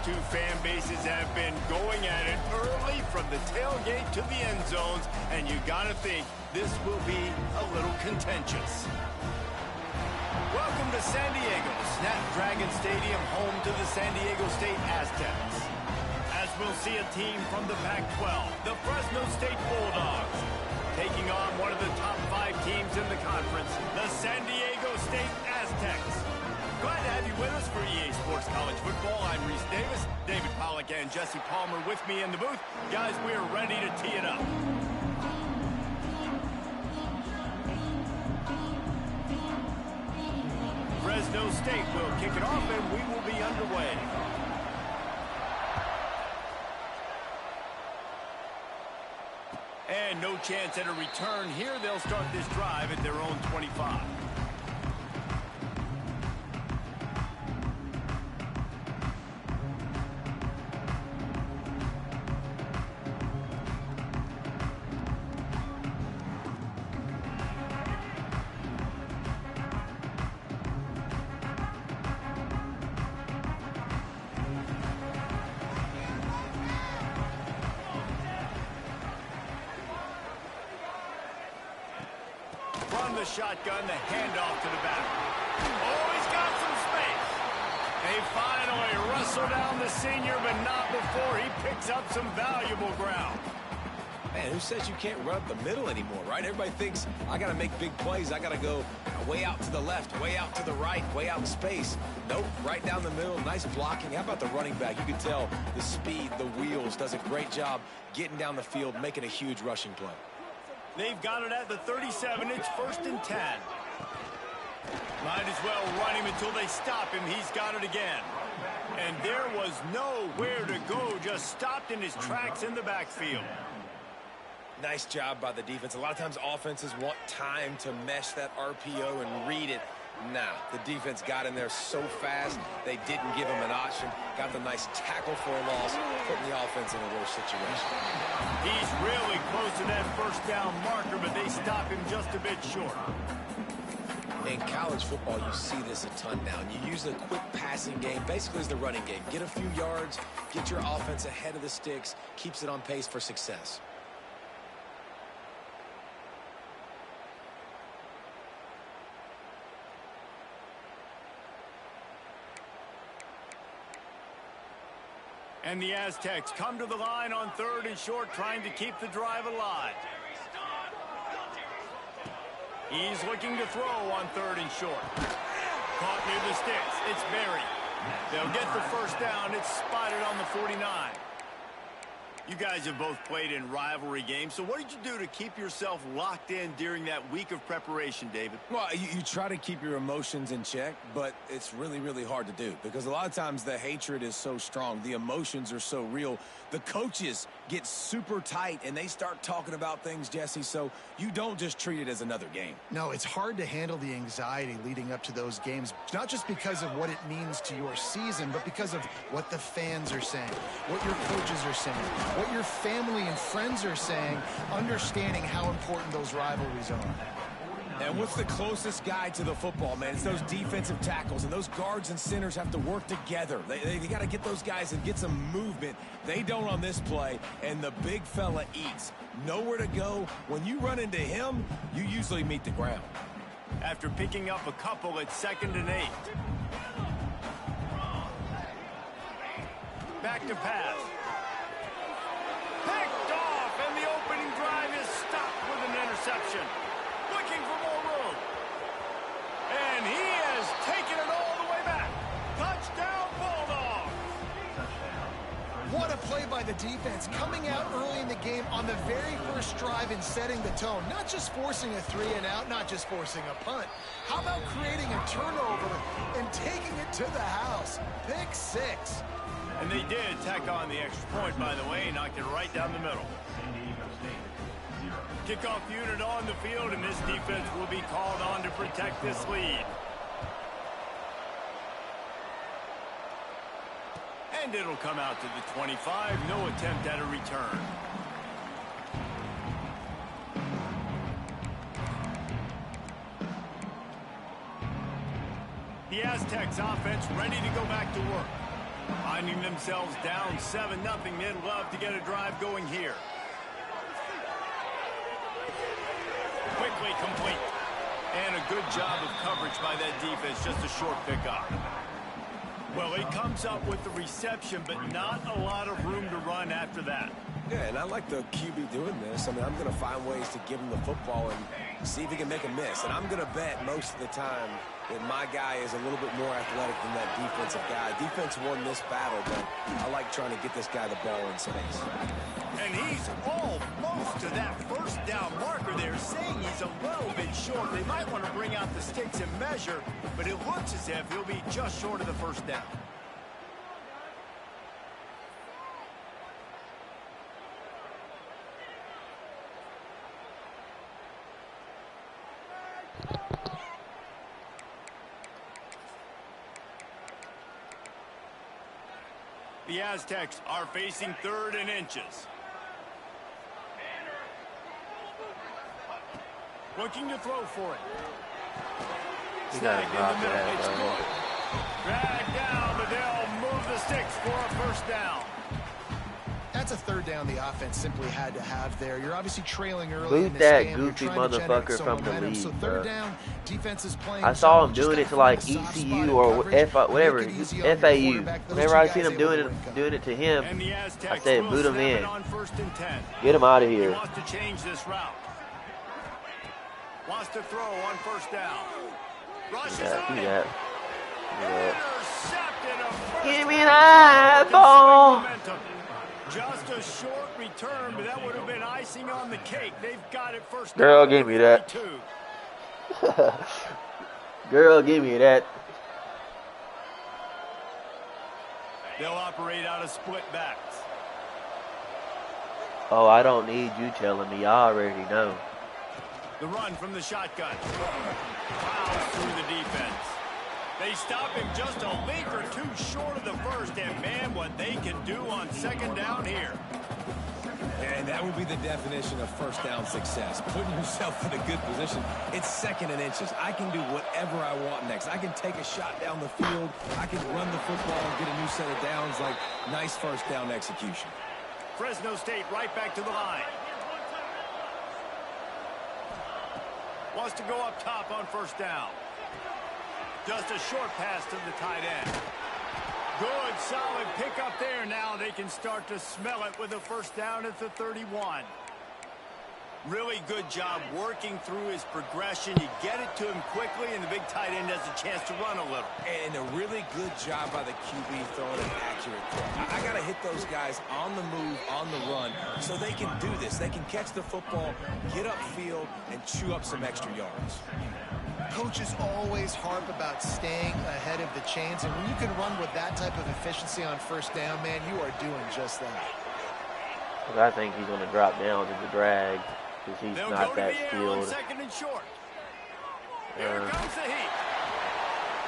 two fan bases have been going at it early from the tailgate to the end zones, and you gotta think this will be a little contentious. Welcome to San Diego, Snapdragon Stadium, home to the San Diego State Aztecs. As we'll see a team from the Pac-12, the Fresno State Bulldogs, taking on one of the top 5 teams in the conference, the San Diego State Aztecs. Glad to have you with us for EA Sports College Football. I'm Reese Davis, David Pollack and Jesse Palmer with me in the booth. Guys, we are ready to tee it up. Fresno State will kick it off and we will be underway. And no chance at a return here. They'll start this drive at their own 25. From the shotgun, the handoff to the back. Oh, he's got some space. They finally wrestle down the senior, but not before he picks up some valuable ground. Man, who says you can't run up the middle anymore, right? Everybody thinks, I got to make big plays. I got to go way out to the left, way out to the right, way out in space. Nope, right down the middle. Nice blocking. How about the running back? You can tell the speed, the wheels, does a great job getting down the field, making a huge rushing play. They've got it at the 37. It's 1st and 10. Might as well run him until they stop him. He's got it again. And there was nowhere to go. Just stopped in his tracks in the backfield. Nice job by the defense. A lot of times offenses want time to mesh that RPO and read it. Nah, the defense got in there so fast, they didn't give him an option. Got the nice tackle for a loss, putting the offense in a worse situation. He's really close to that first down marker, but they stop him just a bit short. In college football, you see this a ton now. And you use the quick passing game, basically as the running game. Get a few yards, get your offense ahead of the sticks, keeps it on pace for success. And the Aztecs come to the line on 3rd and short, trying to keep the drive alive. He's looking to throw on 3rd and short. Caught near the sticks. It's buried. They'll get the first down. It's spotted on the 49. You guys have both played in rivalry games, so what did you do to keep yourself locked in during that week of preparation, David? Well, you try to keep your emotions in check, but it's really, really hard to do because a lot of times the hatred is so strong. The emotions are so real. The coaches get super tight, and they start talking about things, Jesse, so you don't just treat it as another game. No, it's hard to handle the anxiety leading up to those games, not just because of what it means to your season, but because of what the fans are saying, what your coaches are saying, what your family and friends are saying, understanding how important those rivalries are. And what's the closest guy to the football, man? It's those defensive tackles, and those guards and centers have to work together. They got to get those guys and get some movement. They don't on this play, and the big fella eats. Nowhere to go. When you run into him, you usually meet the ground. After picking up a couple, it's 2nd and 8. Back to pass. Picked off, and the opening drive is stopped with an interception. Looking for more room. And he has taken it all the way back. Touchdown, Bulldogs. What a play by the defense, coming out early in the game on the very first drive and setting the tone. Not just forcing a 3-and-out, not just forcing a punt. How about creating a turnover and taking it to the house? Pick 6. And they did tack on the extra point, by the way, knocked it right down the middle. Kickoff unit on the field, and this defense will be called on to protect this lead. And it'll come out to the 25. No attempt at a return. The Aztecs offense ready to go back to work. Finding themselves down 7-0, they'd love to get a drive going here. Quickly complete. And a good job of coverage by that defense, just a short pickup. Well, he comes up with the reception, but not a lot of room to run after that. Yeah, and I like the QB doing this. I mean, I'm going to find ways to give him the football and see if he can make a miss. And I'm going to bet most of the time that my guy is a little bit more athletic than that defensive guy. Defense won this battle, but I like trying to get this guy the ball in space. And he's almost to that first down marker there, saying he's a little bit short. They might want to bring out the sticks and measure, but it looks as if he'll be just short of the first down. The Aztecs are facing 3rd and inches. Looking to throw for it. Snagged in the middle. It's good. Dragged down, but they'll move the sticks for a first down. That's a 3rd down the offense simply had to have there. You're obviously trailing early in this that game. goofy motherfucker from the league, so 3rd down, defense is playing. I saw him doing it to like ECU or whatever, FAU. Whenever I seen him doing it to him, I said, boot him in. Get him out of here. He wants to change this route. Wants to throw on first down. Rushes on it. Give me that ball. Just a short return, but that would have been icing on the cake. They've got it first. Girl, give me that. Girl, give me that. They'll operate out of split backs. Oh, I don't need you telling me. I already know. The run from the shotgun. Fouls through the defense. They stop him just a league or two short of the first, and man, what they can do on 2nd down here. And that would be the definition of first down success. Putting yourself in a good position. It's 2nd and inches. I can do whatever I want next. I can take a shot down the field. I can run the football and get a new set of downs. Like, nice first down execution. Fresno State right back to the line. Wants to go up top on first down. Just a short pass to the tight end. Good, solid pickup there. Now they can start to smell it with a first down at the 31. Really good job working through his progression. You get it to him quickly, and the big tight end has a chance to run a little. And a really good job by the QB throwing an accurate throw. I got to hit those guys on the move, on the run, so they can do this. They can catch the football, get upfield, and chew up some extra yards. Coaches always harp about staying ahead of the chains, and when you can run with that type of efficiency on first down, man, you are doing just that. I think he's going to drop down to the drag because he's They'll not that On skilled. 2nd and short. Here comes the heat.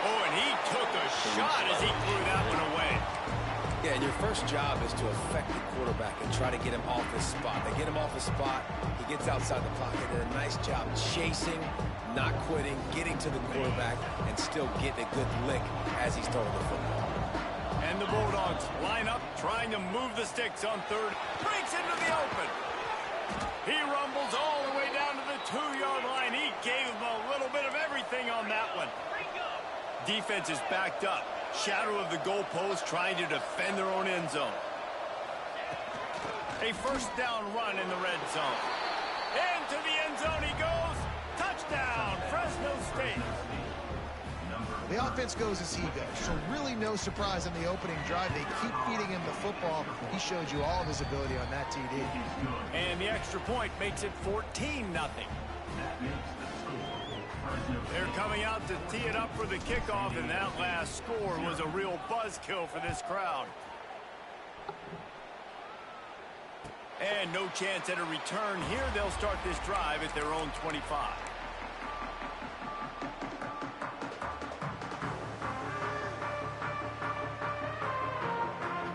Oh, and he took a shot as he threw that one away. Yeah, and your first job is to affect the quarterback and try to get him off his spot. They get him off his spot, he gets outside the pocket, did a nice job chasing, not quitting, getting to the quarterback, and still getting a good lick as he's throwing the football. And the Bulldogs line up, trying to move the sticks on 3rd. Breaks into the open. He rumbles all the way down to the 2-yard line. He gave him a little bit of everything on that one. Defense is backed up. Shadow of the goalpost, trying to defend their own end zone. A first down run in the red zone. Into the end zone he goes. Touchdown, Fresno State. The offense goes as he goes, so really no surprise in the opening drive. They keep feeding him the football. He showed you all of his ability on that TD. And the extra point makes it 14-0. They're coming out to tee it up for the kickoff, and that last score was a real buzzkill for this crowd. And no chance at a return here. They'll start this drive at their own 25.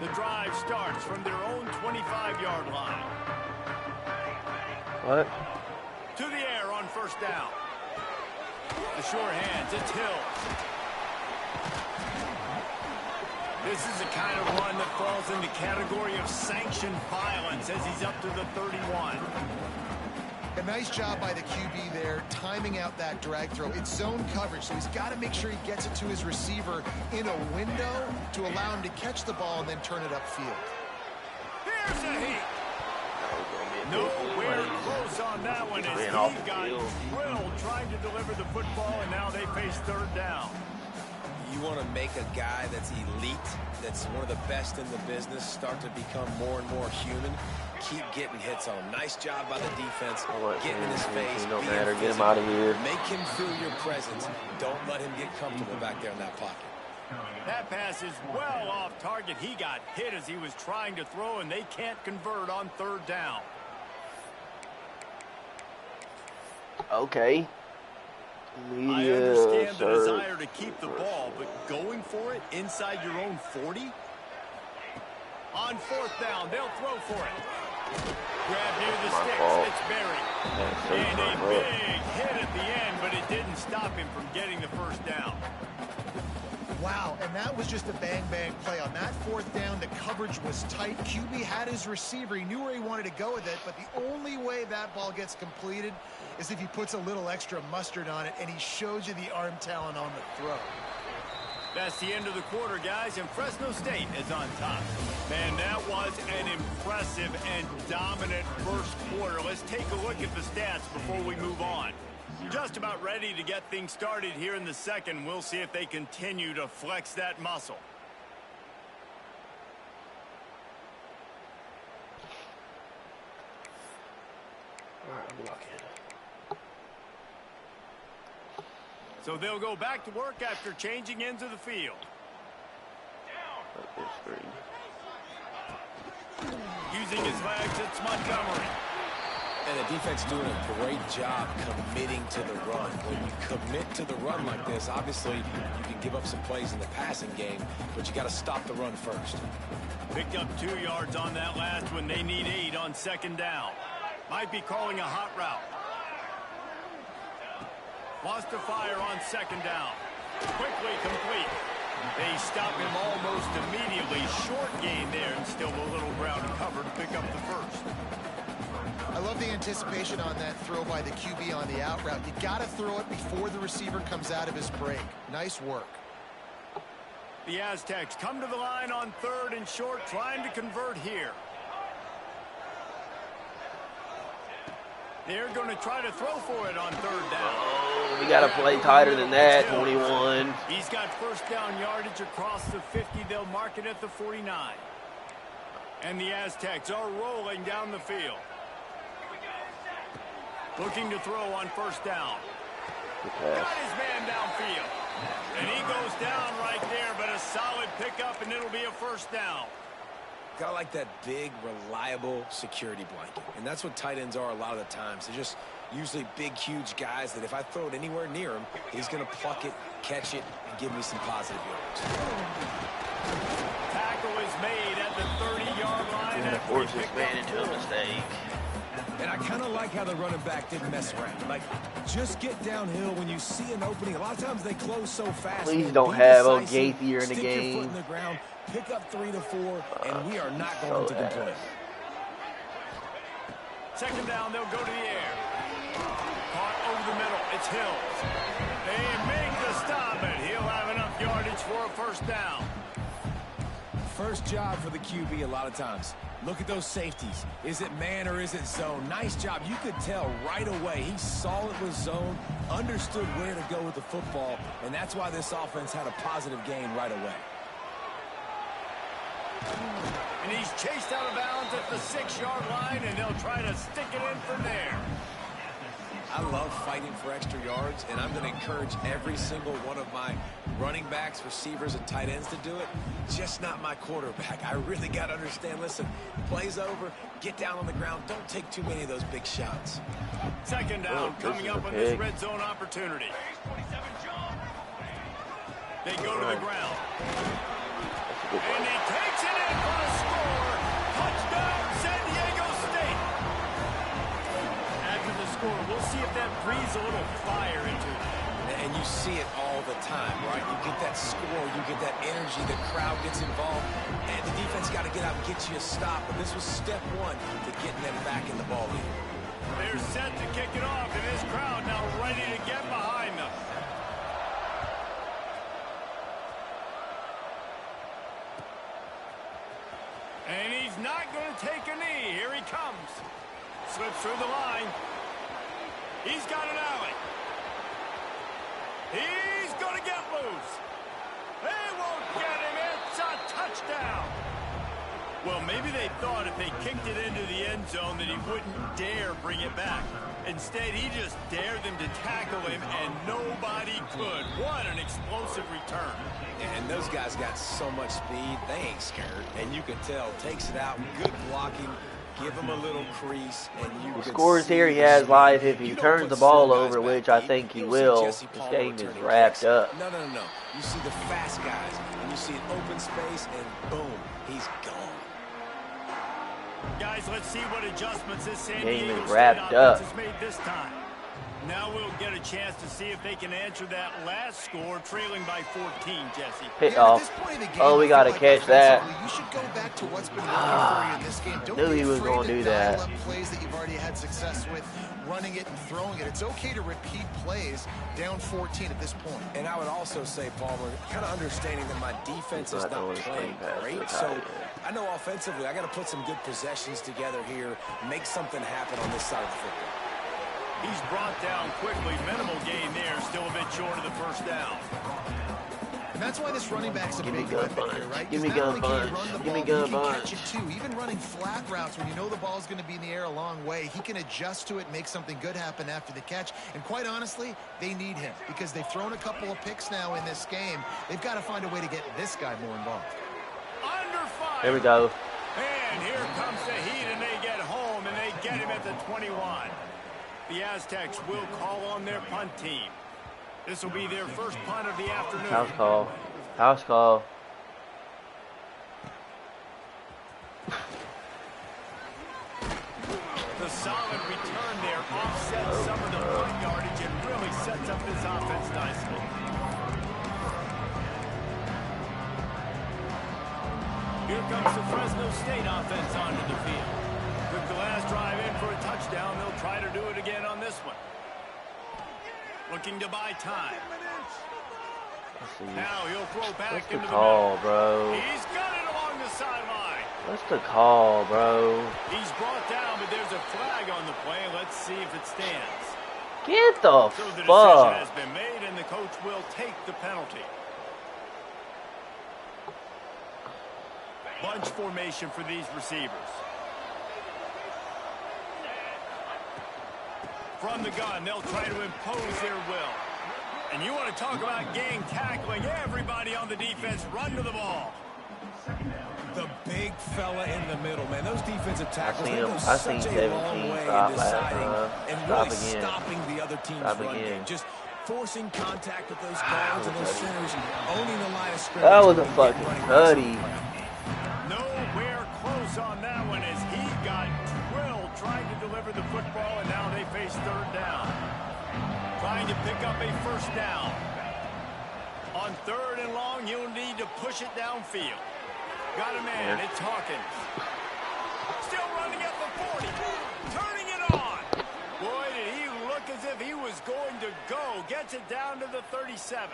The drive starts from their own 25-yard line. What? To the air on first down. The sure hands, it's Hill. This is the kind of run that falls in the category of sanctioned violence as he's up to the 31. A nice job by the QB there, timing out that drag throw. It's zone coverage, so he's got to make sure he gets it to his receiver in a window to allow him to catch the ball and then turn it upfield. Here's a heat. Nowhere close on that one as he got drilled trying to deliver the football, and now they face third down. You want to make a guy that's elite, that's one of the best in the business, start to become more and more human. Keep getting hits on him. Nice job by the defense. Getting in his face. Don't matter. Get him out of here. Make him feel your presence. Don't let him get comfortable back there in that pocket. That pass is well off target. He got hit as he was trying to throw, and they can't convert on third down. Okay. I understand the desire to keep the ball, but going for it inside your own 40? On fourth down, they'll throw for it. Grab near the sticks, it's buried. And a big hit at the end, but it didn't stop him from getting the first down. Wow, and that was just a bang-bang play. On that fourth down, the coverage was tight. QB had his receiver. He knew where he wanted to go with it, but the only way that ball gets completed is if he puts a little extra mustard on it, and he shows you the arm talent on the throw. That's the end of the quarter, guys, and Fresno State is on top. Man, that was an impressive and dominant first quarter. Let's take a look at the stats before we move on. Just about ready to get things started here in the second. We'll see if they continue to flex that muscle. All right, I'm blocking. So they'll go back to work after changing ends of the field. Using his legs, it's Montgomery. And the defense doing a great job committing to the run. When you commit to the run like this, obviously you can give up some plays in the passing game, but you got to stop the run first. Picked up 2 yards on that last one. They need 8 on second down. Might be calling a hot route. Wants to fire on second down. Quickly complete. They stop him almost immediately. Short gain there, and still a little ground cover to pick up the first. I love the anticipation on that throw by the QB on the out route. You got to throw it before the receiver comes out of his break. Nice work. The Aztecs come to the line on third and short, trying to convert here. They're going to try to throw for it on third down. Oh, we got to play tighter than that, 21. He's got first down yardage across the 50. They'll mark it at the 49. And the Aztecs are rolling down the field. Looking to throw on first down. Got his man downfield. And he goes down right there, but a solid pickup, and it'll be a first down. Gotta like that big, reliable security blanket. And that's what tight ends are a lot of the times. They're just usually big, huge guys that if I throw it anywhere near him, he's going to pluck it, catch it, and give me some positive yards. Tackle is made at the 30-yard line. And force this man into a mistake. And I kind of like how the running back didn't mess around. Like, just get downhill when you see an opening. A lot of times they close so fast. Please don't have Gaither in the game. Your foot in the ground, pick up 3 to 4, and we are not going to complain. Second down, they'll go to the air. Caught over the middle. It's Hills. They make the stop, and he'll have enough yardage for a first down. First job for the QB a lot of times. Look at those safeties. Is it man or is it zone? Nice job. You could tell right away. He saw it was zone, understood where to go with the football, and that's why this offense had a positive gain right away. And he's chased out of bounds at the 6-yard line, and they'll try to stick it in from there. I love fighting for extra yards, and I'm going to encourage every single one of my running backs, receivers, and tight ends to do it. Just not my quarterback. I really got to understand, listen, play's over, get down on the ground, don't take too many of those big shots. Second down coming up on this red zone opportunity. They go to the ground. And he takes it in for a score. Touchdown, San Diego State. After the score, we'll see if that breathes a little fire into it. And you see it all the time, right? You get that score, you get that energy, the crowd gets involved, and the defense got to get out and get you a stop. But this was step one to getting them back in the ball game. They're set to kick it off, and this crowd now ready to get behind them. And he's not going to take a knee. Here he comes. Slips through the line. He's got an alley. He's going to get loose. They won't get him. It's a touchdown. Well, maybe they thought if they kicked it into the end zone that he wouldn't dare bring it back. Instead, he just dared them to tackle him, and nobody could. What an explosive return. And those guys got so much speed, they ain't scared. And you can tell, takes it out, good blocking, give him a little crease, and you can scores here, he has life if he turns the ball over, which I think he will. This game is wrapped up. No. You see the fast guys, and you see an open space, and boom, he's gone. Guys, let's see what adjustments this San Game Diego is State wrapped up. offense has made this time. Now we'll get a chance to see if they can answer that last score, trailing by 14, Jesse. Hit off. Oh, we got to catch that. You should go back to what's been working for you in this game. Don't Knew be he was afraid gonna to do dial that. up plays that you've already had success with, running it and throwing it. It's okay to repeat plays down 14 at this point. And I would also say, Palmer, kind of understanding that my defense is not playing great. So I know offensively, I got to put some good possessions together here, make something happen on this side of the football. He's brought down quickly. Minimal gain there. Still a bit short of the first down. And that's why this running back's a big gun weapon here, right? Give me Because gun not only can he punch. run the Give me ball, gun he can punch. catch it too. Even running flat routes when you know the ball's going to be in the air a long way, he can adjust to it, make something good happen after the catch. And quite honestly, they need him because they've thrown a couple of picks now in this game. They've got to find a way to get this guy more involved. Under fire. There we go. And here comes the heat, and they get home, and they get him at the 21. The Aztecs will call on their punt team. This will be their first punt of the afternoon. House call. House call. The solid return there offsets some of the punt yardage and really sets up this offense nicely. Here comes the Fresno State offense onto the field. Took the last drive in for a touchdown. They'll try to do it again on this one. Looking to buy time. Now he'll throw back What's the into call, the middle. bro? He's got it along the sideline. What's the call, bro? He's brought down, but there's a flag on the play. Let's see if it stands. Get the So the decision fuck. has been made, and the coach will take the penalty. Bunch formation for these receivers. From the gun, they'll try to impose their will. And you want to talk about gang tackling. Everybody on the defense run to the ball. The big fella in the middle, man. Those defensive tackles, they him. go I such seen a long 17 way stop in last deciding time. and Stop really again. stopping the other team's Stop run again. game. Just forcing contact with those guards and those centers, owning the line of scrimmage. That was a and fucking running tutty. Nowhere close on that one as he got drilled trying to deliver the football, and now they face third down. Trying to pick up a first down. On third and long, you'll need to push it downfield. Got a man. It's Hawkins. Still running at the 40. Turning it on. Boy, did he look as if he was going to go. Gets it down to the 37.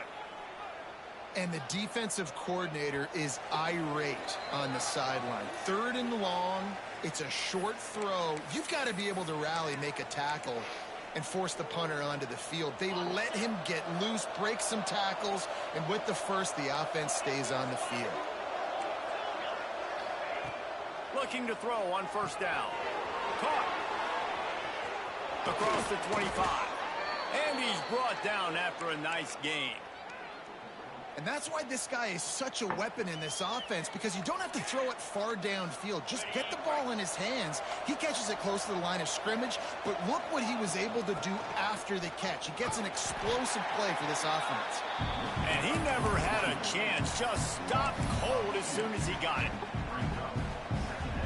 And the defensive coordinator is irate on the sideline. Third and long, it's a short throw. You've got to be able to rally, make a tackle, and force the punter onto the field. They let him get loose, break some tackles, and with the first, the offense stays on the field. Looking to throw on first down. Caught. Across the 25. And he's brought down after a nice gain. And that's why this guy is such a weapon in this offense, because you don't have to throw it far downfield. Just get the ball in his hands. He catches it close to the line of scrimmage, but look what he was able to do after the catch. He gets an explosive play for this offense. And he never had a chance. Just stopped cold as soon as he got it.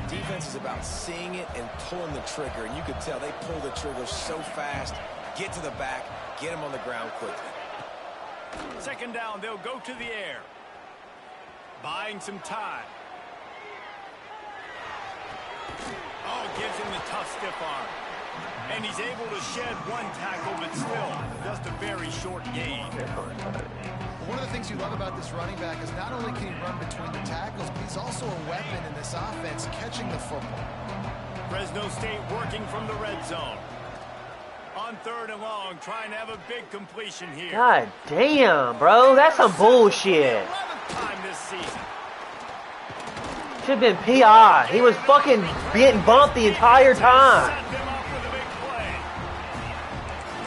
Defense is about seeing it and pulling the trigger, and you could tell they pull the trigger so fast, get to the back, get him on the ground quickly. Second down, they'll go to the air. Buying some time. Oh, gives him the tough stiff arm. And he's able to shed one tackle, but still just a very short gain. One of the things you love about this running back is not only can he run between the tackles, but he's also a weapon in this offense, catching the football. Fresno State working from the red zone. On 3rd and long, trying to have a big completion here. God damn, bro. That's some bullshit. 11th time this season. Should have been PI. He was fucking getting bumped the entire time. Set them up with a big play.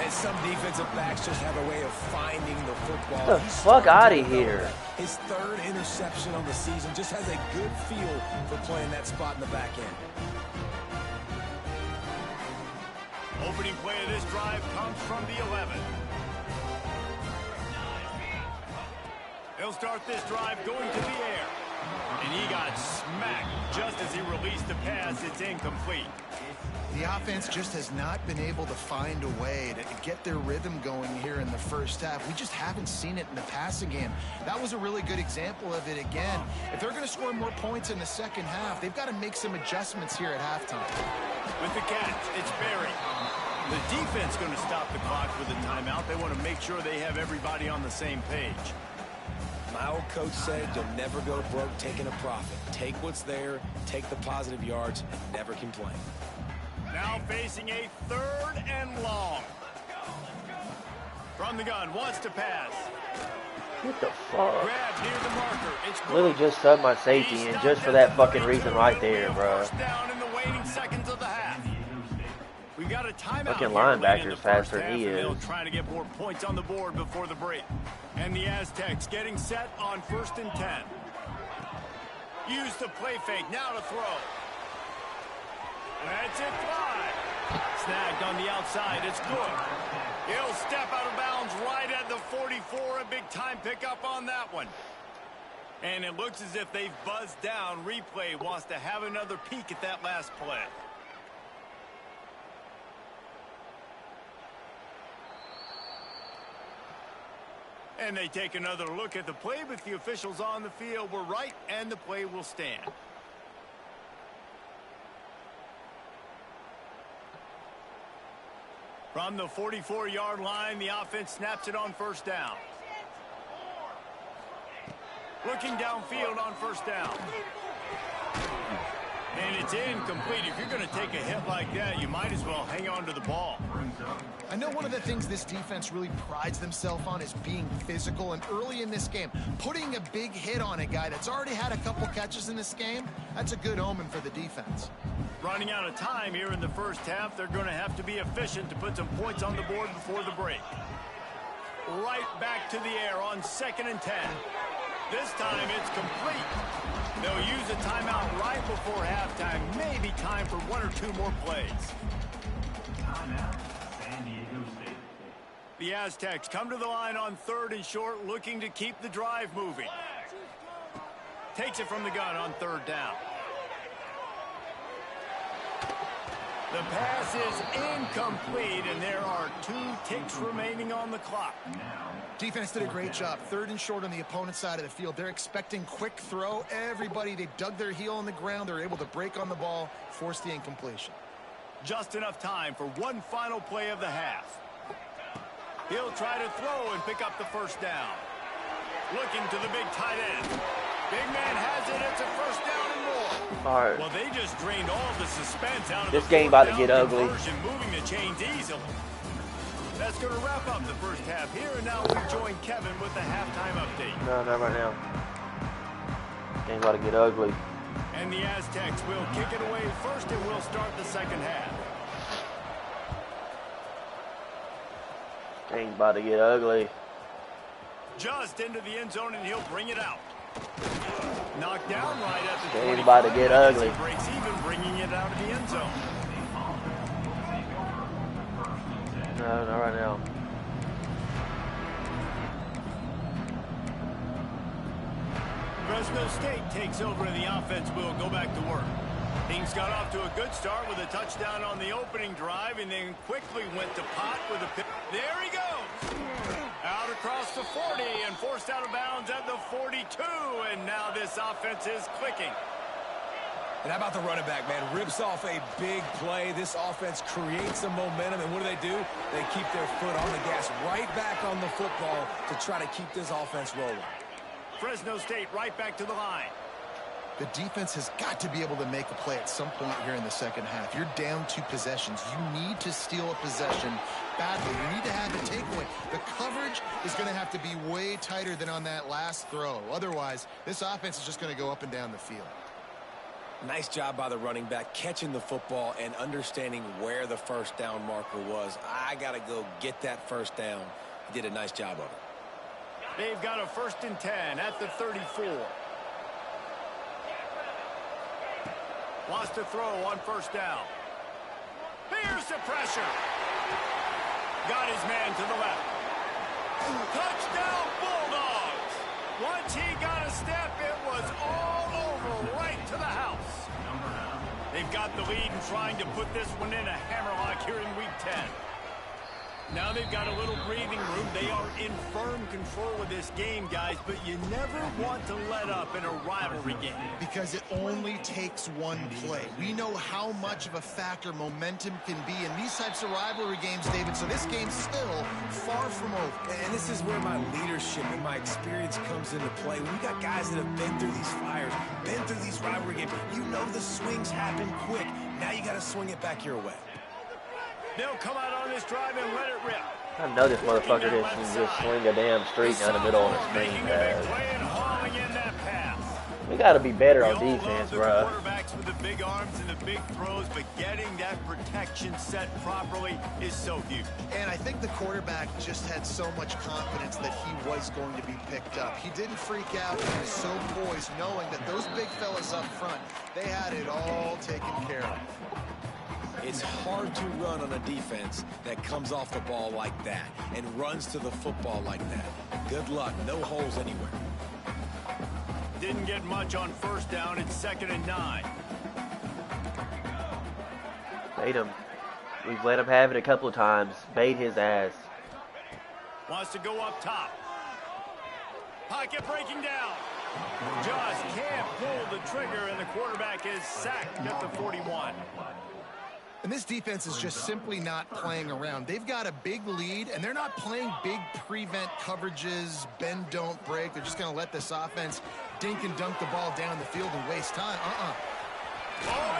And some defensive backs just have a way of finding the football. Get the fuck out of here. His 3rd interception on the season, just has a good feel for playing that spot in the back end. Opening play of this drive comes from the 11. They'll start this drive going to the air. And he got smacked just as he released the pass. It's incomplete. The offense just has not been able to find a way to get their rhythm going here in the first half. We just haven't seen it in the passing game. That was a really good example of it again. If they're going to score more points in the second half, they've got to make some adjustments here at halftime. With the catch, it's Berry. The defense going to stop the clock with a timeout. They want to make sure they have everybody on the same page. My old coach said you'll never go broke taking a profit. Take what's there, take the positive yards, and never complain. Now facing a 3rd and long. From the gun, wants to pass. What the fuck? Grab near the marker. It's good. Literally just subbed my safety in just for that fucking reason right there, bro. First down in the waning seconds of the half. We've got a timeout. Fucking here late in linebacker's the faster first than he half, and they'll is. try to get more points on the board before the break. And the Aztecs getting set on 1st and 10. Use the play fake. Now to throw. That's it, fly. Snagged on the outside. It's good. He'll step out of bounds right at the 44. A big time pickup on that one. And it looks as if they've buzzed down. Replay wants to have another peek at that last play. And they take another look at the play, but the officials on the field were right, and the play will stand. From the 44-yard line, the offense snaps it on 1st down. Looking downfield on 1st down. And it's incomplete. If you're going to take a hit like that, you might as well hang on to the ball. I know one of the things this defense really prides themselves on is being physical, and early in this game, putting a big hit on a guy that's already had a couple catches in this game, that's a good omen for the defense. Running out of time here in the first half, they're going to have to be efficient to put some points on the board before the break. Right back to the air on 2nd and 10. This time it's complete. They'll use a timeout right before halftime. Maybe time for 1 or 2 more plays. The Aztecs come to the line on 3rd and short, looking to keep the drive moving. Takes it from the gun on 3rd down. The pass is incomplete, and there are 2 ticks remaining on the clock. Defense did a great job. 3rd and short on the opponent's side of the field. They're expecting quick throw. Everybody, they dug their heel on the ground. They're able to break on the ball, force the incompletion. Just enough time for one final play of the half. He'll try to throw and pick up the 1st down. Looking to the big tight end. Big man has it. It's a 1st down and more. All right. Well, they just drained all the suspense out of This the game 4th about to down get ugly. conversion, moving the chains easily. That's going to wrap up the first half here, and now we join Kevin with the halftime update. No, not right now. Game's about to get ugly. And the Aztecs will kick it away first, and we'll start the second half. Game's about to get ugly. Just into the end zone, and he'll bring it out. Knocked down right at the 25. Game's about to get ugly. He breaks even, bringing it out of the end zone. No, not right now. Fresno State takes over, and the offense will go back to work. Things got off to a good start with a touchdown on the opening drive, and then quickly went to pot with a pick. There he goes! Out across the 40 and forced out of bounds at the 42. And now this offense is clicking. And how about the running back, man? Rips off a big play. This offense creates some momentum. And what do? They keep their foot on the gas, right back on the football to try to keep this offense rolling. Fresno State right back to the line. The defense has got to be able to make a play at some point here in the second half. You're down 2 possessions. You need to steal a possession badly. You need to have a takeaway. The coverage is going to have to be way tighter than on that last throw. Otherwise, this offense is just going to go up and down the field. Nice job by the running back, catching the football and understanding where the first down marker was. I got to go get that first down. He did a nice job of it. They've got a 1st and 10 at the 34. Wants to throw on 1st down. Here's the pressure. Got his man to the left. Touchdown Bulldogs. Once he got a step, it was all over right to the house. They've got the lead and trying to put this one in a hammerlock here in week 10. Now they've got a little breathing room. They are in firm control of this game, guys, but you never want to let up in a rivalry game. Because it only takes one play. We know how much of a factor momentum can be in these types of rivalry games, David, so this game's still far from over. And this is where my leadership and my experience comes into play. We got guys that have been through these fires, been through these rivalry games. You know the swings happen quick. Now you got to swing it back your way. They'll come out on this drive and let it rip. I know this motherfucker didn't just swing a damn street down the middle on a screen pass. We got to be better on defense, bro. Quarterbacks with the big arms and the big throws, but getting that protection set properly is so huge. And I think the quarterback just had so much confidence that he was going to be picked up. He didn't freak out. He was so poised, knowing that those big fellas up front, they had it all taken care of. It's hard to run on a defense that comes off the ball like that and runs to the football like that. Good luck. No holes anywhere. Didn't get much on 1st down. It's 2nd and 9. Bait him. We've let him have it a couple of times. Bait his ass. Wants to go up top. Pocket breaking down. Just can't pull the trigger, and the quarterback is sacked at the 41. And this defense is just simply not playing around. They've got a big lead, and they're not playing big prevent coverages, bend, don't break. They're just going to let this offense dink and dunk the ball down the field and waste time. Oh,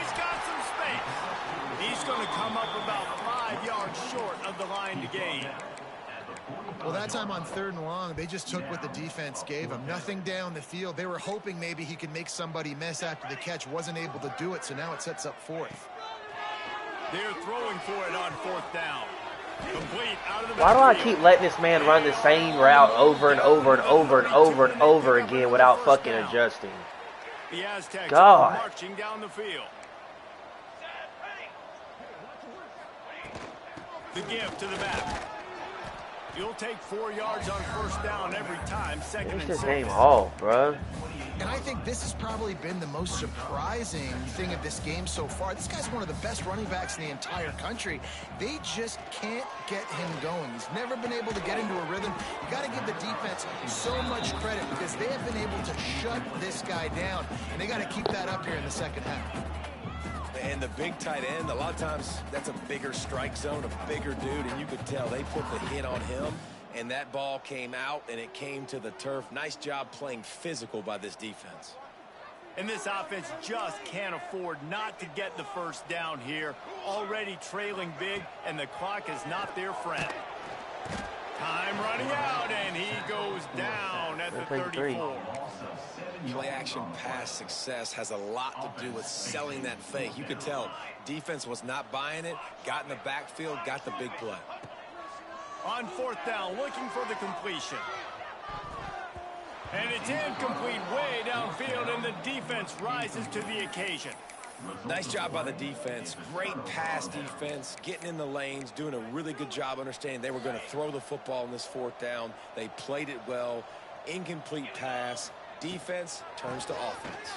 he's got some space. He's going to come up about 5 yards short of the line to gain. Well, that time on 3rd and long, they just took what the defense gave him. Nothing down the field. They were hoping maybe he could make somebody miss after the catch. Wasn't able to do it, so now it sets up 4th. They're throwing for it on 4th down. Complete out of the Why do I keep letting this man run the same route over and over and over and over and over again without fucking adjusting? The Aztecs God. are marching down the field. The give to the back. You'll take 4 yards on 1st down every time. 2nd and 6. Finish this game off, bro. And I think this has probably been the most surprising thing of this game so far. This guy's one of the best running backs in the entire country. They just can't get him going. He's never been able to get into a rhythm. You got to give the defense so much credit because they have been able to shut this guy down. And they got to keep that up here in the second half. And the big tight end, a lot of times that's a bigger strike zone, a bigger dude, and you could tell they put the hit on him, and that ball came out, and it came to the turf. Nice job playing physical by this defense. And this offense just can't afford not to get the 1st down here. Already trailing big, and the clock is not their friend. Time running out, and he goes down at the 34. Play-action pass success has a lot to do with selling that fake. You could tell defense was not buying it, got in the backfield, got the big play. On 4th down, looking for the completion. And it's incomplete way downfield, and the defense rises to the occasion. Nice job by the defense. Great pass defense, getting in the lanes, doing a really good job understanding they were going to throw the football in this 4th down. They played it well. Incomplete pass. Defense turns to offense.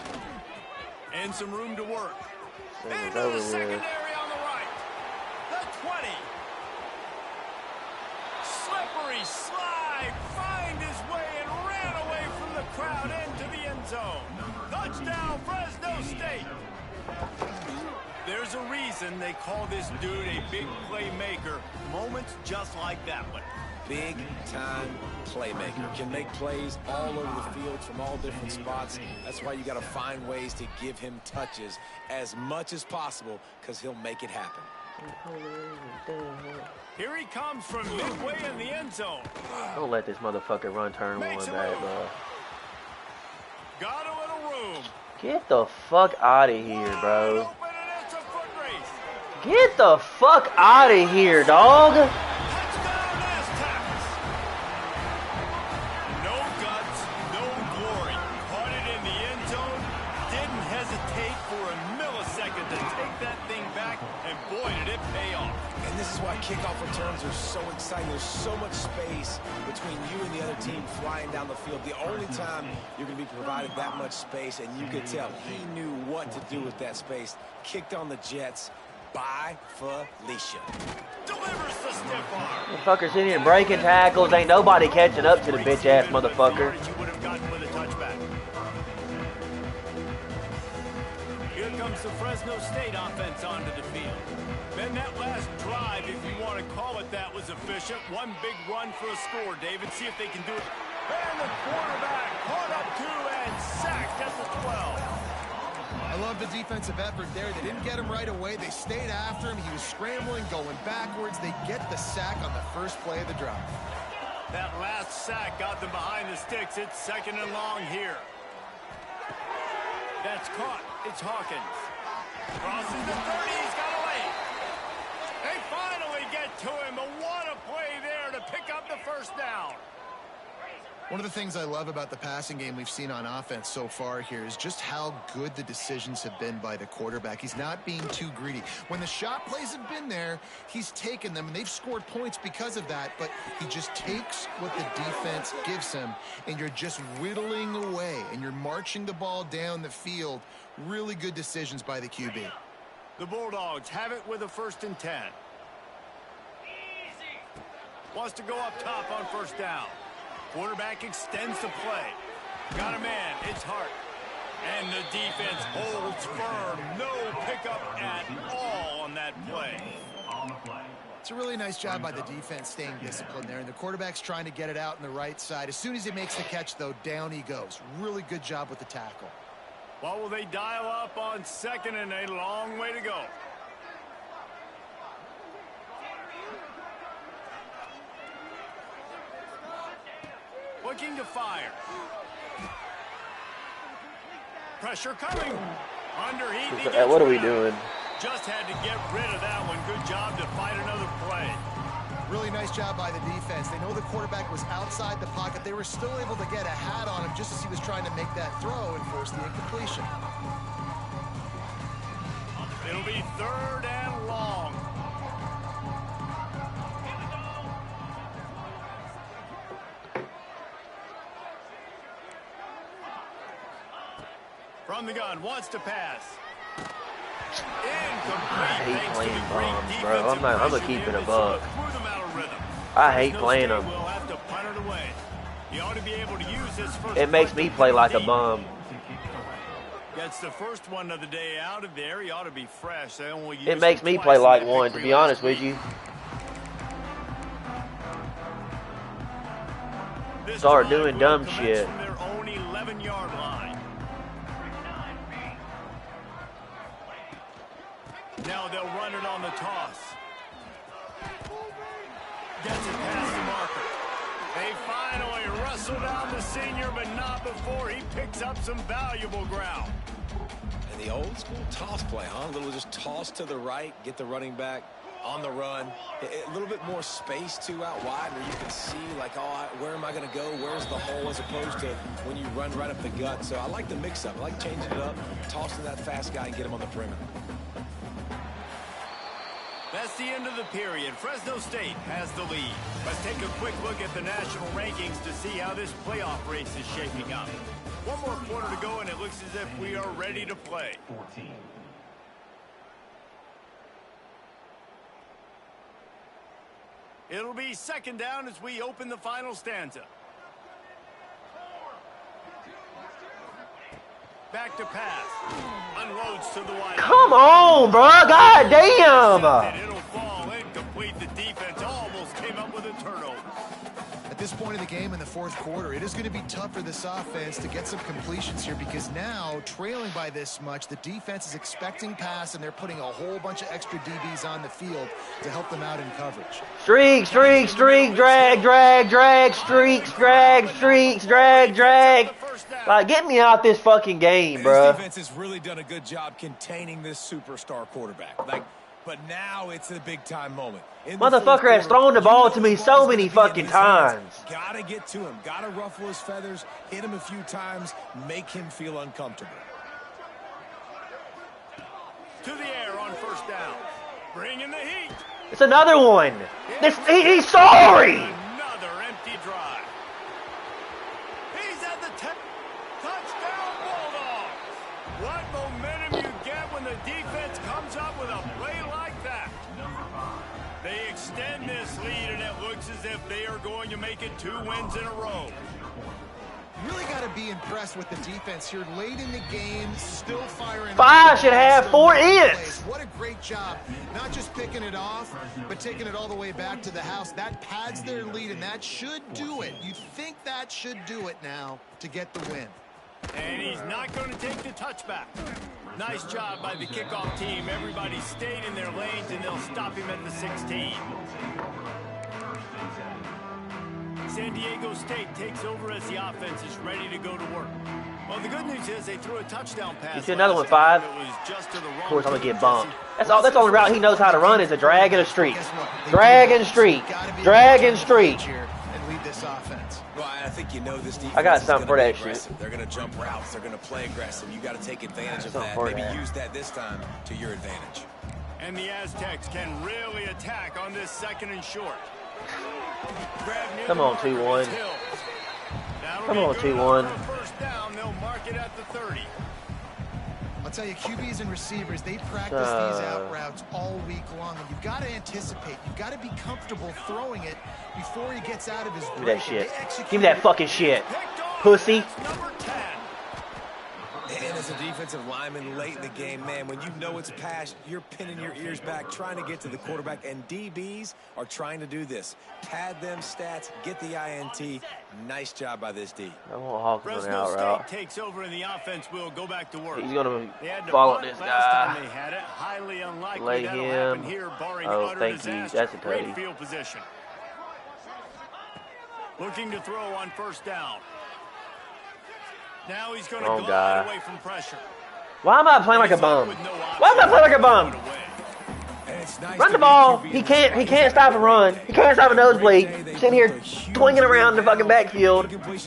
And some room to work. Into over the secondary on the right. The 20. Slippery slide crowd into the end zone. Touchdown, Fresno State. There's a reason they call this dude a big playmaker. Moments just like that one. Big-time playmaker. Can make plays all over the field from all different spots. That's why you got to find ways to give him touches as much as possible, because he'll make it happen. Here he comes from midway in the end zone. Don't let this motherfucker run turn one back, bro. Got a little room. Get the fuck out of here, bro. Get the fuck out of here, dog. Touchdown, Aztecs. No guts, no glory. Caught it in the end zone. Didn't hesitate for a millisecond to take that thing back, and boy, did it pay off. And this is why kickoff returns are so exciting. There's so much space between you and the other team flying down the field. The only time you're going to be provided that much space, and you could tell he knew what to do with that space. Kicked on the Jets. By Felicia. Delivers the stiff arm. Motherfucker sitting here breaking tackles. Ain't nobody catching up to the bitch ass motherfucker. You would have gotten with a touchback. Here comes the Fresno State offense onto the field. Then that last drive, if you want to call it that, was efficient. One big run for a score, David. See if they can do it. And the quarterback caught up to and sacked at the 12. I love the defensive effort there. They didn't get him right away. They stayed after him. He was scrambling, going backwards. They get the sack on the first play of the drive. That last sack got them behind the sticks. It's 2nd and long here. That's caught. It's Hawkins. Crosses the 30. He's got away. They finally get to him. But what a play there to pick up the first down. One of the things I love about the passing game we've seen on offense so far here is just how good the decisions have been by the quarterback. He's not being too greedy. When the shot plays have been there, he's taken them, and they've scored points because of that, but he just takes what the defense gives him, and you're just whittling away, and you're marching the ball down the field. Really good decisions by the QB. The Bulldogs have it with a 1st and 10. Wants to go up top on 1st down. Quarterback extends the play. Got a man. It's Hart. And the defense holds firm. No pickup at all on that play. It's a really nice job by the defense staying disciplined there. And the quarterback's trying to get it out on the right side. As soon as he makes the catch, though, down he goes. Really good job with the tackle. What will they dial up on 2nd and a long way to go? Looking to fire. Pressure coming. Under heat. What are we doing? Just had to get rid of that one. Good job to fight another play. Really nice job by the defense. They know the quarterback was outside the pocket. They were still able to get a hat on him just as he was trying to make that throw and force the incompletion. It'll be 3rd and long. From the gun, wants to pass. I hate playing bombs, bro. I'm gonna keep it a buck. I hate playing them. It makes me play like a bum. Gets the first one of the day out of there. He ought to be fresh. It makes me play like one, to be honest with you. Start doing dumb shit. From their own 11-yard line. Now they'll run it on the toss. Gets it past the marker. They finally wrestle down the senior, but not before he picks up some valuable ground. And the old school toss play, huh? A little just toss to the right, get the running back on the run. A little bit more space, too, out wide where you can see, like, oh, where am I going to go? Where's the hole, as opposed to when you run right up the gut. So I like the mix-up. I like changing it up, tossing that fast guy and get him on the perimeter. That's the end of the period. Fresno State has the lead. Let's take a quick look at the national rankings to see how this playoff race is shaping up. One more quarter to go, and it looks as if we are ready to play. 14. It'll be 2nd down as we open the final stanza. 4, 2, back to pass. Unloads to the wide. Come on, bro. God damn. It'll fall incomplete. The defense almost came up with a turnover. At this point in the game in the fourth quarter, it is going to be tough for this offense to get some completions here because now, trailing by this much, the defense is expecting pass, and they're putting a whole bunch of extra DBs on the field to help them out in coverage. Streak, drag, streaks, drag. Like, get me out this fucking game, bro. This defense has really done a good job containing this superstar quarterback. But now it's a big-time moment. Motherfucker has thrown the ball to me so many fucking times. Gotta get to him. Gotta ruffle his feathers, hit him a few times, make him feel uncomfortable. To the air on first down. Bring in the heat. It's another one. He's sorry. Another empty drive. He's at the touchdown Bulldogs. What momentum you get when the defense comes up with a play like that. They extend this lead, and it looks as if they are going to make it 2 wins in a row. Really got to be impressed with the defense here late in the game, still firing. 5 should have 4 ends. What a great job. Not just picking it off, but taking it all the way back to the house. That pads their lead, and that should do it. You think that should do it now to get the win. And he's not going to take the touchback. Nice job by the kickoff team. Everybody stayed in their lanes, and they'll stop him at the 16. San Diego State takes over as the offense is ready to go to work. Well, the good news is they threw a touchdown pass. You see another one, 5. Of course, I'm going to get bumped. That's all. That's the only route he knows how to run is a drag and a streak. Drag and streak. Drag and streak. And lead this offense. Well, I think you know this defense. I got something for that shit. They're going to jump routes. They're going to play aggressive. You got to take advantage of that. Maybe use that this time to your advantage. And the Aztecs can really attack on this 2nd and short. Come on, 2-1. Come on, 2-1. First down, they'll mark it at the 30. I'll tell you, QBs and receivers, they practice these out routes all week long, and you've got to anticipate. You've got to be comfortable throwing it before he gets out of his break. Give me that shit. Give me that fucking shit. Pussy. Number 10. And as a defensive lineman late in the game, man, when you know it's past, you're pinning your ears back, trying to get to the quarterback, and DBs are trying to do this. Pad them stats, get the INT. Nice job by this D. I want Hawkins on the out route. Takes over and the offense will go back to work. He's going to follow this guy. They had it. Highly unlikely Lay that'll him. happen here, barring Oh, utter thank you. disaster. That's a Great tutty. field position. Looking to throw on first down. Now he's going to glide away from pressure. Why am I playing like a bum? Why am I playing like a bum? Run the ball. He can't stop a run. He can't stop a nosebleed. Sitting here swinging around the fucking backfield. Punch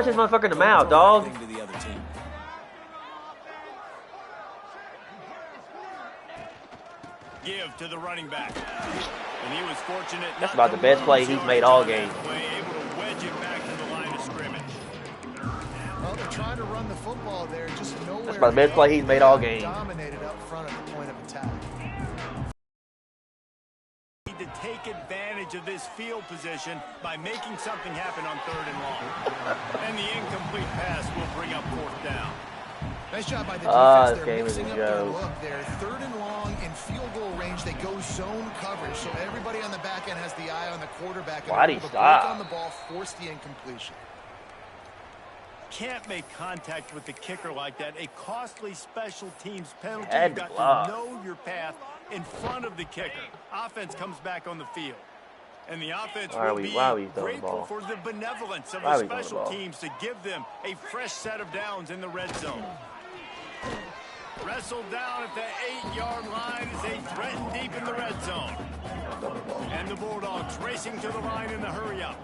this motherfucker in the mouth, dog. Give to the running back. And he was fortunate. That's about the best play he's made all game. Able to wedge it back to the line of scrimmage. Well, they're trying to run the football there, just nowhere. That's about the best play he's made all game. Dominated up front at the point of attack. Need to take advantage of this field position by making something happen on 3rd and long. And the incomplete pass will bring up 4th down. Nice job by the defense. This They're game is a mixing up their joke. look there. 3rd and long in field goal range. They go zone coverage, so everybody on the back end has the eye on the quarterback. Why'd he the stop? break on the ball, force the incompletion. Can't make contact with the kicker like that. A costly special teams penalty. Had You've got block. to know your path in front of the kicker. Offense comes back on the field. And the offense will be grateful for the benevolence of the special teams to give them a fresh set of downs in the red zone. Wrestled down at the 8-yard line as they threaten deep in the red zone. And the Bulldogs racing to the line in the hurry-up.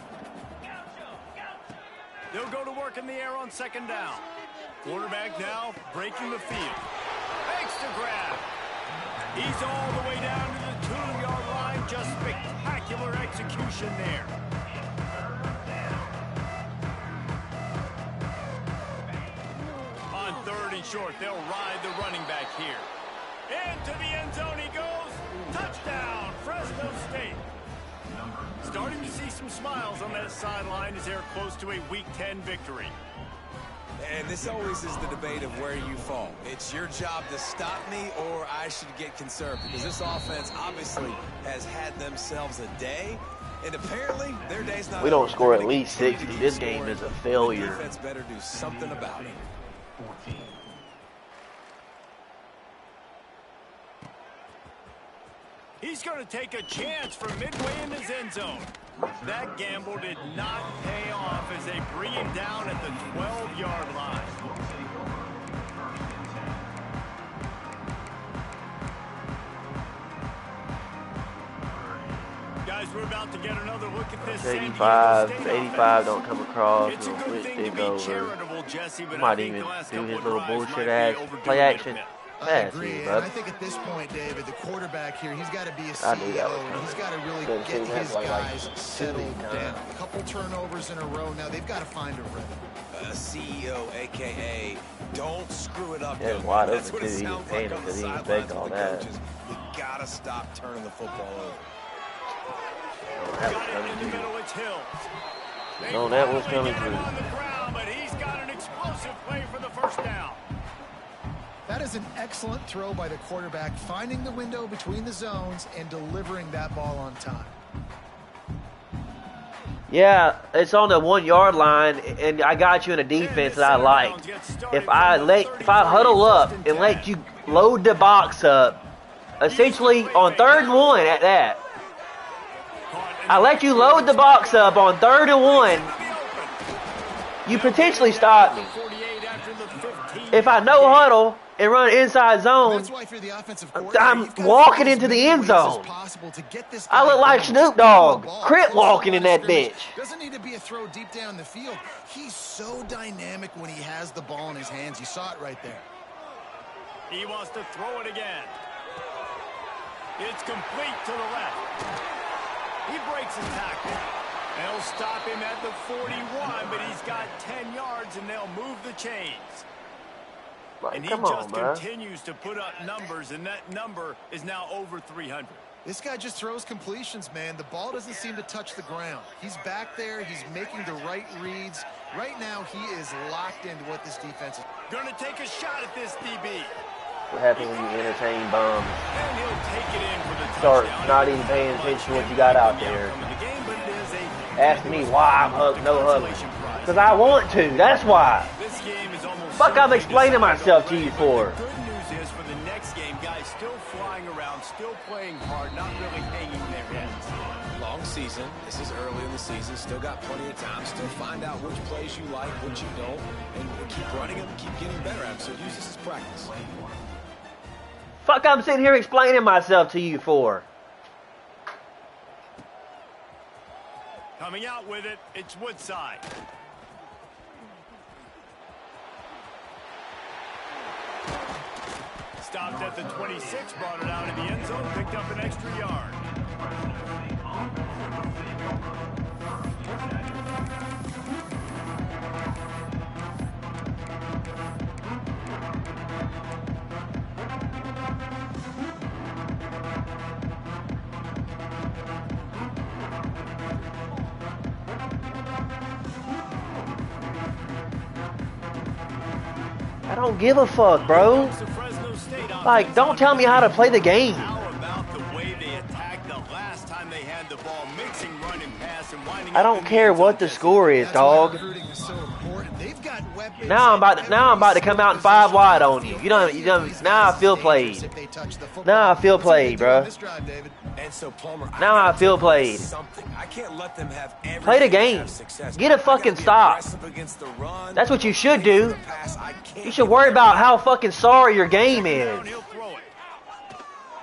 They'll go to work in the air on 2nd down. Quarterback now breaking the field. Makes the grab. He's all the way down to the 2-yard line. Just spectacular execution there. On 3rd and short, they'll ride the running back here. Into the end zone he goes. Touchdown, Fresno State. Starting to see some smiles on that sideline as they're close to a Week 10 victory. And this always is the debate of where you fall. It's your job to stop me, or I should get conservative. Because this offense obviously has had themselves a day. And apparently, their day's not. We don't score at least 60. This game is a failure. The defense better do something about it. He's going to take a chance from midway in his end zone. That gamble did not pay off as they bring him down at the 12-yard line. Guys, we're about to get another look at this. 85 don't come across. It's a good thing to be charitable, Jesse, but might even do his little bullshit ass play action. I agree, and I think at this point, David, the quarterback here, he's got to be a CEO. He's got to really get his guys settled down. A couple turnovers in a row. Now they've got to find a rhythm. CEO, a.k.a. don't screw it up. Yeah, wide open, too. He was paying because he expected all that. You got to stop turning the football over. Got it in the middle, it's Hill. No, that was coming through. On the ground, but he's got an explosive play for the first down. That is an excellent throw by the quarterback, finding the window between the zones and delivering that ball on time. Yeah, it's on the 1 yard line, and I got you in a defense that I like. If I huddle up and let you load the box up, essentially on 3rd and 1 at that. I let you load the box up on 3rd and 1. You potentially stop me. If I no huddle and run inside zone, I'm walking into the end zone. I look like Snoop Dogg, crip walking in that bitch. Doesn't need to be a throw deep down the field. He's so dynamic when he has the ball in his hands. You saw it right there. He wants to throw it again. It's complete to the left. He breaks his tackle. They'll stop him at the 41, but he's got 10 yards, and they'll move the chains. And he just continues to put up numbers, and that number is now over 300. This guy just throws completions, man. The ball doesn't seem to touch the ground. He's back there. He's making the right reads. Right now, he is locked into what this defense is. Going to take a shot at this DB. What happens when you entertain bombs? And he'll take it in for the Start touchdown. not even paying attention to what you got out there. Ask me why I'm no huddling. Because I want to. That's why. This game is almost fuck I'm explaining myself to you for. The good news is for the next game, guys still flying around, still playing hard, not really hanging their heads. Long season. This is early in the season. Still got plenty of time. Still find out which plays you like, which you don't, and keep running them, keep getting better at them. So use this as practice. Fuck I'm sitting here explaining myself to you for. Coming out with it, it's Woodside. Stopped at the 26, brought it out in the end zone, picked up an extra yard. I don't give a fuck, bro. Like, don't tell me how to play the game. How about the way they attacked the last time they had the ball, mixing run and pass and winding I don't care what the score is, dog. Now I'm about to come out in 5 wide on you. You don't. Now I feel played. Now I feel played, bro. And so Plummer, Now I feel played. I can't let them have Play the game. Get a fucking stop. That's what you should do. You should worry about how fucking sorry your game is.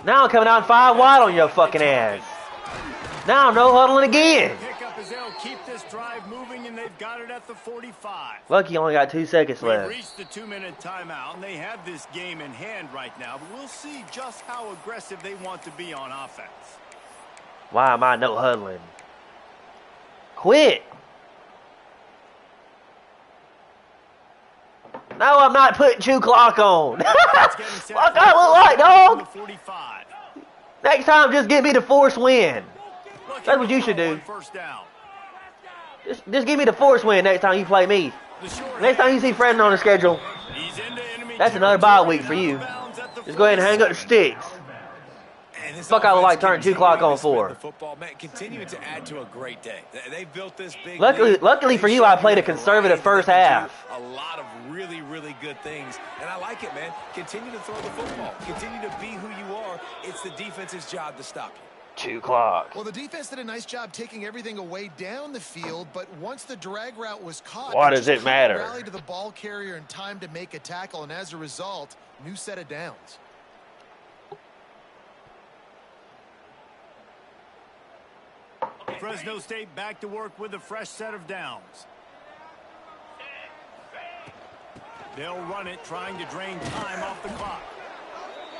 Now I'm coming out in 5 wide on your fucking ass. Now I'm no huddling again. Keep this drive moving, and they've got it at the 45. Lucky only got 2 seconds left. We've reached the 2-minute timeout, and they have this game in hand right now, but we'll see just how aggressive they want to be on offense. Why am I no huddling? Quit. No, I'm not putting 2 clock on. Fuck I look like, dog. Next time, just give me the force win. That's what you should do. First down. Just give me the force win next time you play me. Next time you see Fred on the schedule, that's another bye week for you. Just go ahead and hang up the sticks. Fuck, I would like turn 2 o'clock on 4. Continuing to add to a great day. They built this big. Luckily for you, I played a conservative first half. A lot of really, really good things, and I like it, man. Continue to throw the football. Continue to be who you are. It's the defense's job to stop you. 2 o'clock. Well, the defense did a nice job taking everything away down the field, but once the drag route was caught, why does it matter? Rally to the ball carrier in time to make a tackle, and as a result, new set of downs. Fresno State back to work with a fresh set of downs. They'll run it, trying to drain time off the clock.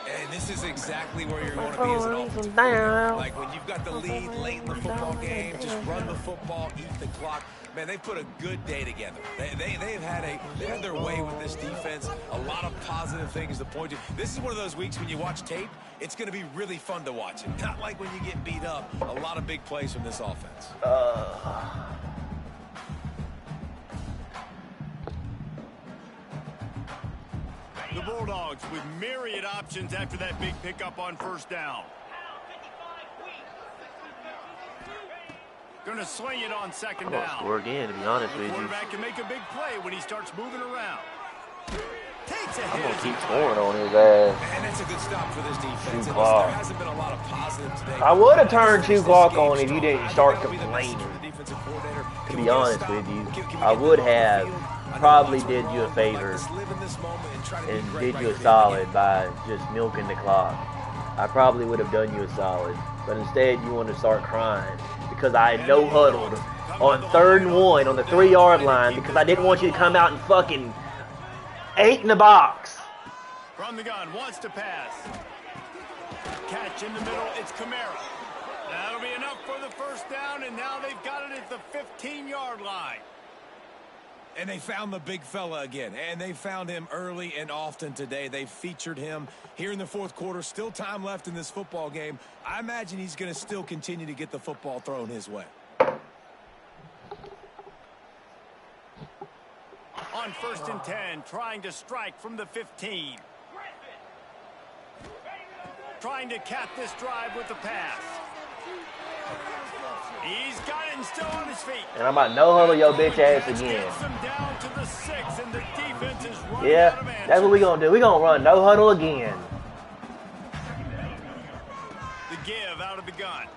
And this is exactly where you're going to be as an offensive coordinator. Like when you've got the lead late in the football game, just run the football, eat the clock. Man, they put a good day together. They've had their way with this defense. A lot of positive things to point to. This is one of those weeks when you watch tape, it's going to be really fun to watch. And not like when you get beat up. A lot of big plays from this offense. The Bulldogs with myriad options after that big pickup on first down. Going to sling it on second down. Score again, to be honest with you. The quarterback can make a big play when he starts moving around. Takes a I'm hit. going to keep scoring on his ass. And that's a good stop for this defense. 2 o'clock. There hasn't been a lot of positive today. I would have turned 2 o'clock on if you didn't start complaining. To be honest with you, I would have probably did you a favor and did you a solid by just milking the clock. I probably would have done you a solid. But instead, you want to start crying because I no-huddled on 3rd and 1 on the 3-yard line because I didn't want you to come out and fucking 8 in the box. From the gun, wants to pass. Catch in the middle, it's Camara. That'll be enough for the first down, and now they've got it at the 15-yard line. And they found the big fella again, and they found him early and often today. They featured him here in the 4th quarter. Still time left in this football game. I imagine he's going to still continue to get the football thrown his way. On 1st and 10, trying to strike from the 15. Trying to cap this drive with the pass. He's got it and still on his feet. And I'm about no-huddle your bitch ass again. Down to the 6, and the defense is running out of Yeah, answers. that's what we're going to do. We're going to run no-huddle again. The give out of the gun.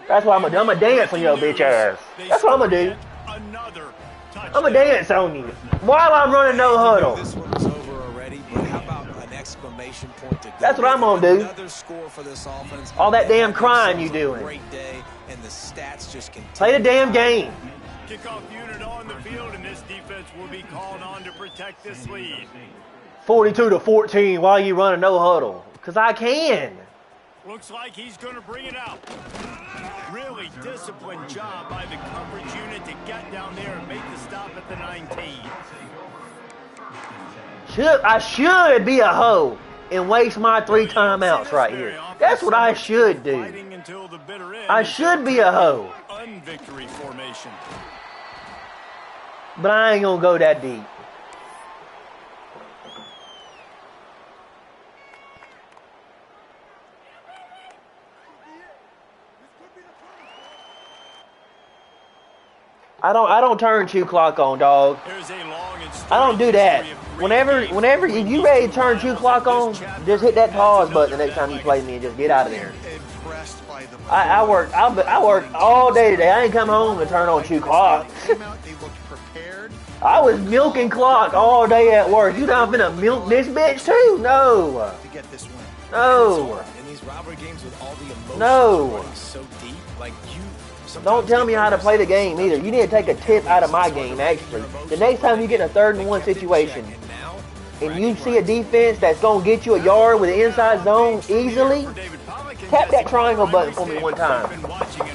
That's what I'm going to do. I'm going to dance on your bitch ass. That's what I'm going to do. Another touchdown. I'm going to dance on you while I'm running no-huddle. This one was over already, but how about an exclamation point to go? That's what I'm going to do. Another score for this offense. All that damn crying you doing. Great day, and the stats just continue. Play the damn game. Kickoff unit on the field, and this defense will be called on to protect this lead. 42-14 while you run a no-huddle. Because I can. Looks like he's going to bring it out. Really disciplined job by the coverage unit to get down there and make the stop at the 19. I should be a hoe and waste my 3 timeouts right here. That's what I should do. I should be a hoe. Unvictory formation. But I ain't going to go that deep. I don't turn 2 o'clock on, dog. I don't do that. Whenever if you ready to turn 2 o'clock on, just hit that pause button the next time you play me and just get out of there. I work all day today. I ain't come home to turn on 2 o'clock. I was milking clock all day at work. You not finna milk this bitch too? No. No. No. Don't tell me how to play the game either. You need to take a tip out of my game, actually. The next time you get in a 3rd and 1 situation and you see a defense that's going to get you a yard with an inside zone easily, tap that triangle button for me one time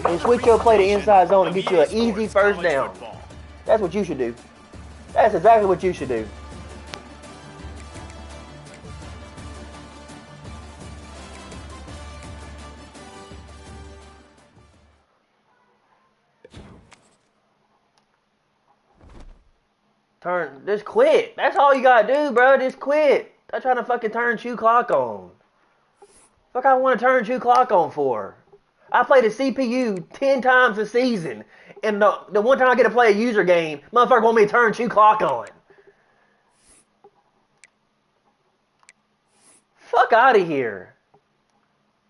and switch your play to inside zone and get you an easy first down. That's what you should do. That's exactly what you should do. Just quit. That's all you gotta do, bro. Just quit. I'm trying to fucking turn Chew Clock on. Fuck, I want to turn Chew Clock on for. I played a CPU 10 times a season, and the one time I get to play a user game, motherfucker want me to turn Chew Clock on. Fuck out of here.